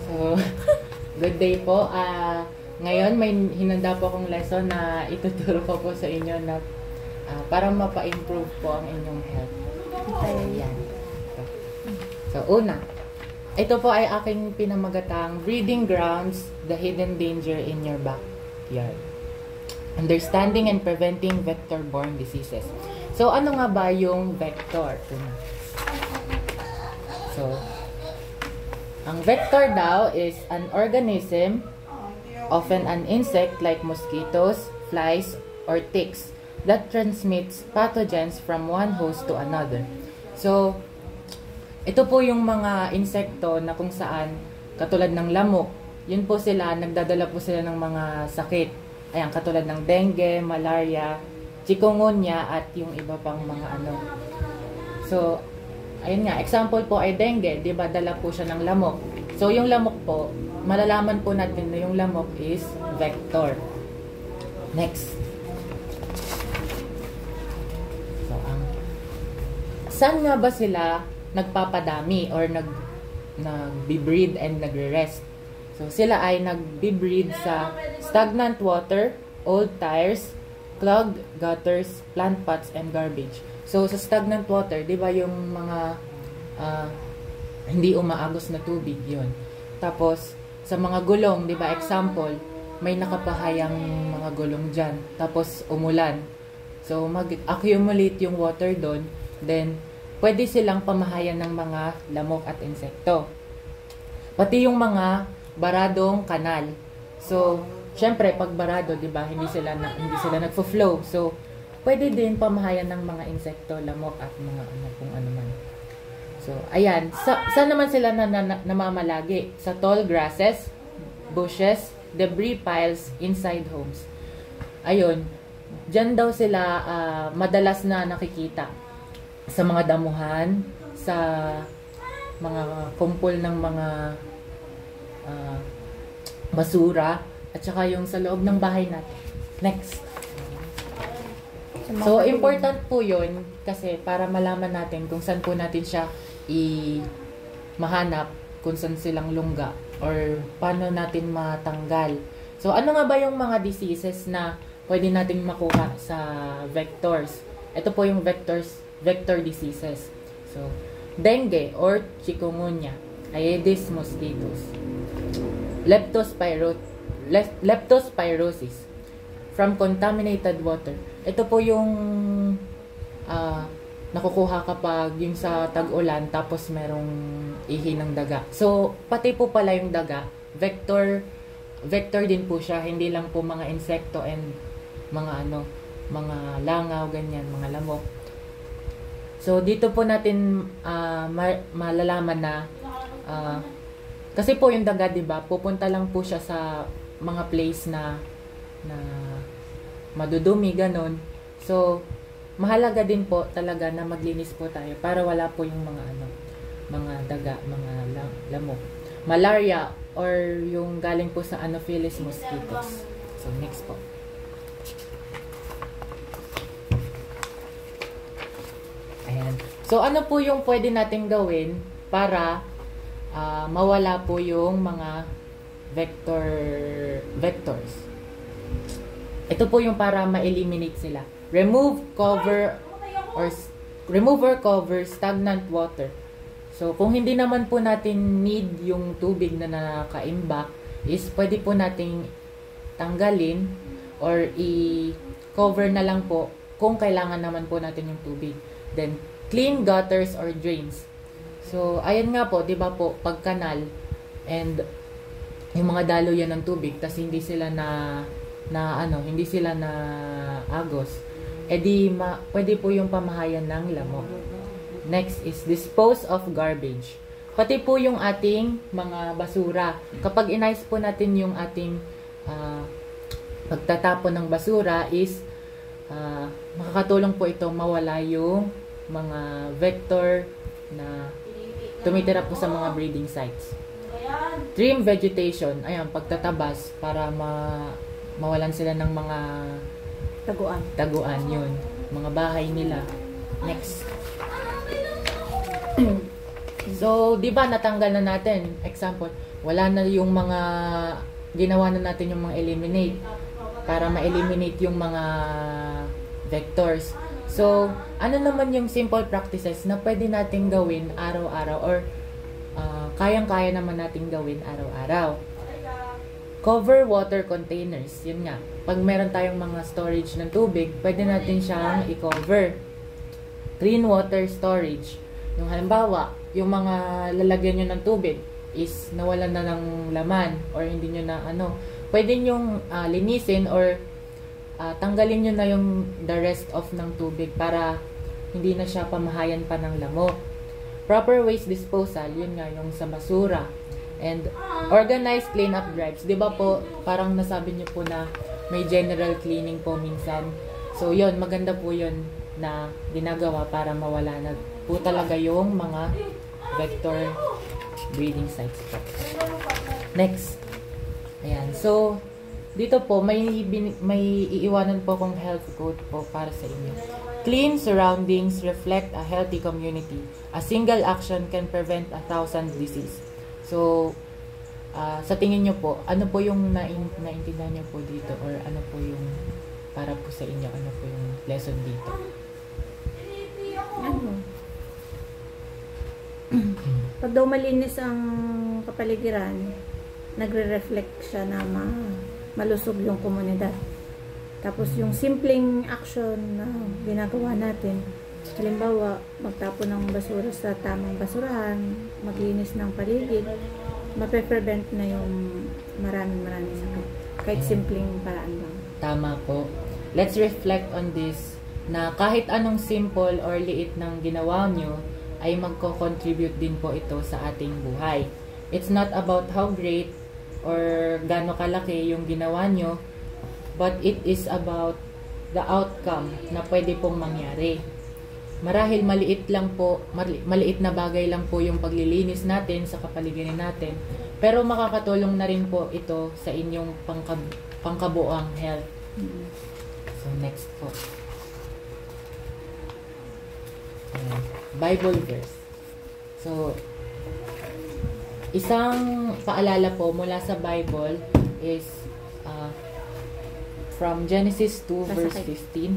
So, good day po. Ngayon may hinanda po akong lesson na ituturo ko po sa inyo na para mapa-improve po ang inyong health. Okay. Yan. So, una. Ito po ay aking pinamagatang Breeding Grounds, the Hidden Danger in Your Backyard. Understanding and Preventing Vector-Borne Diseases. So, ano nga ba yung vector? So, ang vector daw is an organism, often an insect like mosquitoes, flies, or ticks, that transmits pathogens from one host to another. So, ito po yung mga insekto na kung saan, katulad ng lamok, yun po sila, nagdadala po sila ng mga sakit. Ayan, katulad ng dengue, malaria, chikungunya, at yung iba pang mga ano. So, ayun nga, example po ay dengue, di ba, dala po siya ng lamok. So, yung lamok po, malalaman po natin na yung lamok is vector. Next. So, saan nga ba sila nagpapadami or nag-breed and nagre-rest? So, sila ay nag-breed sa stagnant water, old tires, clogged gutters, plant pots, and garbage. So, sa stagnant water, di ba yung mga hindi umaagos na tubig, yun. Tapos, sa mga gulong, di ba, example, may nakapahayang mga gulong dyan. Tapos, umulan. So, mag-accumulate yung water doon. Then, pwede silang pamahayan ng mga lamok at insekto. Pati yung mga baradong kanal. So, syempre, pag barado, di ba, hindi sila nagfo-flow. So, pwede din pamahayan ng mga insekto, lamok, at mga ano, kung ano man. So, ayan. Saan naman sila namamalagi? Sa tall grasses, bushes, debris piles inside homes. Ayun. Diyan daw sila madalas na nakikita. Sa mga damuhan, sa mga kumpol ng mga basura, at saka yung sa loob ng bahay natin. Next. So, important po yun kasi para malaman natin kung saan po natin siya mahanap, kung saan silang lungga, or paano natin matanggal. So, ano nga ba yung mga diseases na pwede natin makuha sa vectors? Ito po yung vector diseases. So, dengue or chikungunya, Aedes mosquitoes, leptospirosis from contaminated water. Ito po yung nakukuha kapag yung sa tag-ulan tapos merong ihi ng daga. So, pati po pala yung daga, vector din po siya, hindi lang po mga insekto and mga langaw, ganyan, mga lamok. So, dito po natin malalaman na kasi po yung daga, diba, pupunta lang po siya sa mga place na madudumi, ganon. So, mahalaga din po talaga na maglinis po tayo para wala po yung mga daga, mga lamok. Malaria or yung galing po sa Anopheles mosquitoes. So, next po. Ayan. So, ano po yung pwede natin gawin para mawala po yung mga vectors? Ito po yung para ma-eliminate sila. Remove or cover stagnant water. So, kung hindi naman po natin need yung tubig na nakaimbak, is pwede po nating tanggalin or i-cover na lang po kung kailangan naman po natin yung tubig. Then, clean gutters or drains. So, ayan nga po, di ba po, pag kanal and yung mga daluyan ng tubig, tas hindi sila hindi sila na agos, pwede po yung pamahayan ng lamok. Next is dispose of garbage. Pati po yung ating mga basura. Kapag inayos po natin yung ating pagtatapon ng basura is makakatulong po ito mawala yung mga vector na tumitira po sa mga breeding sites. Trim vegetation. Ayan, pagtatabas para mawalan sila ng mga taguan yun. Mga bahay nila. Next. So, di ba natanggal na natin? Example, wala na yung mga, ginawa na natin yung mga eliminate para ma-eliminate yung mga vectors. So, ano naman yung simple practices na pwede nating gawin araw-araw or kayang-kaya naman nating gawin araw-araw? Cover water containers. Yun nga. Pag meron tayong mga storage ng tubig, pwede natin siyang i-cover. Clean water storage. Yung halimbawa, yung mga lalagyan nyo ng tubig is nawalan na ng laman or hindi nyo na pwede nyo linisin or tanggalin nyo na yung the rest of ng tubig para hindi na siya pamahayan pa ng lamok. Proper waste disposal, yun nga, yung sa basura. And organized cleanup drives. Di ba po, parang nasabi nyo po na may general cleaning po minsan. So yun, maganda po yun na ginagawa para mawala na po talaga yung mga vector breeding sites po. Next. Ayan. So, dito po, may iiwanan po kong health quote po para sa inyo. Clean surroundings reflect a healthy community. A single action can prevent 1,000 disease. So, sa tingin nyo po, ano po yung naintindihan nyo po dito? Or ano po yung, para po sa inyo, ano po yung lesson dito? Pag daw malinis ang kapaligiran, nagre-reflect siya na malusog yung komunidad. Tapos yung simpleng action na ginagawa natin, halimbawa, magtapon ng basura sa tamang basurahan, maglinis ng paligid, mape-prevent na yung maraming sakit. Kahit simpleng paraan lang. Tama po. Let's reflect on this na kahit anong simple or liit ng ginawa nyo, ay magko-contribute din po ito sa ating buhay. It's not about how great or gaano kalaki yung ginawa nyo, but it is about the outcome na pwede pong mangyari. Marahil maliit na bagay lang po yung paglilinis natin sa kapaligiran natin, pero makakatulong na rin po ito sa inyong pangkabuoang health. So next po. Bible verse. So, isang paalala po mula sa Bible is from Genesis 2 verse 15.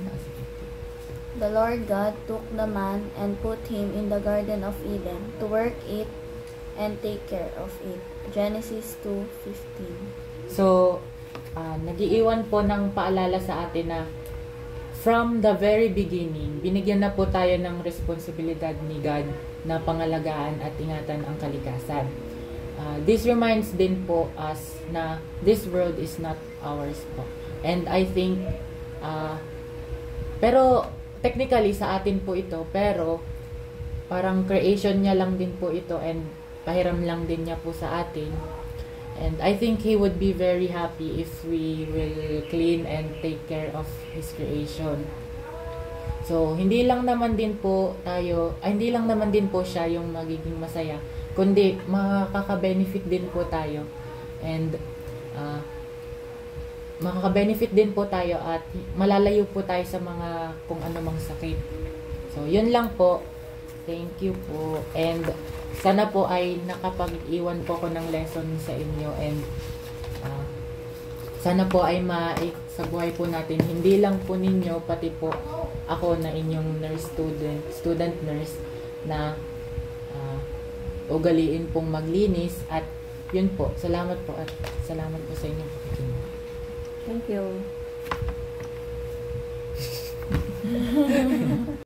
The Lord God took the man and put him in the Garden of Eden to work it and take care of it. Genesis 2:15. So, nagiiwan po ng paalala sa atin na from the very beginning, binigyan na po tayo ng responsibilidad ni God na pangalagaan at ingatan ang kalikasan. This reminds din po us na this world is not ours po. And I think, pero technically sa atin po ito, pero parang creation niya lang din po ito and pahiram lang din niya po sa atin. And I think He would be very happy if we will clean and take care of His creation. So, hindi lang naman din po siya yung magiging masaya, kundi makaka-benefit din po tayo. And makaka-benefit din po tayo at malalayo po tayo sa mga kung anumang sakit. So, yun lang po. Thank you po. And sana po ay nakapag-iwan po ako ng lesson sa inyo and sana po ay sa buhay po natin, hindi lang po ninyo, pati po ako na inyong student nurse na ugaliin pong maglinis at yun po, salamat po at salamat po sa inyong pakikinig. Thank you.